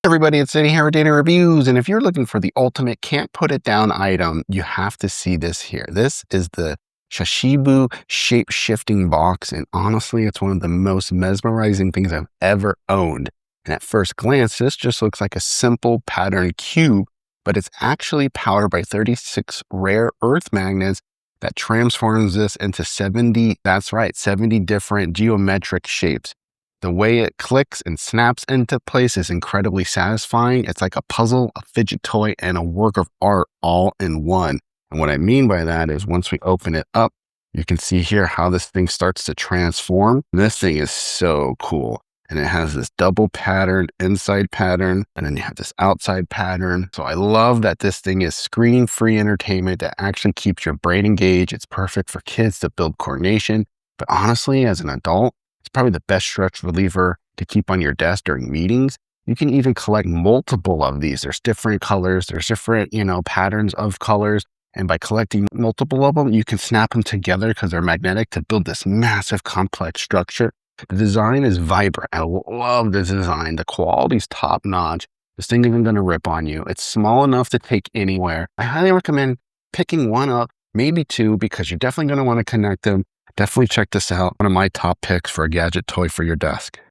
Everybody, it's Danny here with Danny Reviews, and if you're looking for the ultimate can't put it down item, you have to see this here. This is the Shashibu Shape Shifting Box, and honestly, it's one of the most mesmerizing things I've ever owned. And at first glance, this just looks like a simple pattern cube, but it's actually powered by 36 rare earth magnets that transforms this into 70, that's right, 70 different geometric shapes. The way it clicks and snaps into place is incredibly satisfying. It's like a puzzle, a fidget toy, and a work of art all in one. And what I mean by that is once we open it up, you can see here how this thing starts to transform. This thing is so cool. And it has this double pattern, inside pattern, and then you have this outside pattern. So I love that this thing is screen-free entertainment that actually keeps your brain engaged. It's perfect for kids to build coordination. But honestly, as an adult, it's probably the best stress reliever to keep on your desk during meetings. You can even collect multiple of these. There's different colors. There's different, patterns of colors. And by collecting multiple of them, you can snap them together because they're magnetic to build this massive complex structure. The design is vibrant. I love the design. The quality's top notch. This thing isn't going to rip on you. It's small enough to take anywhere. I highly recommend picking one up, maybe two, because you're definitely going to want to connect them. Definitely check this out. One of my top picks for a gadget toy for your desk.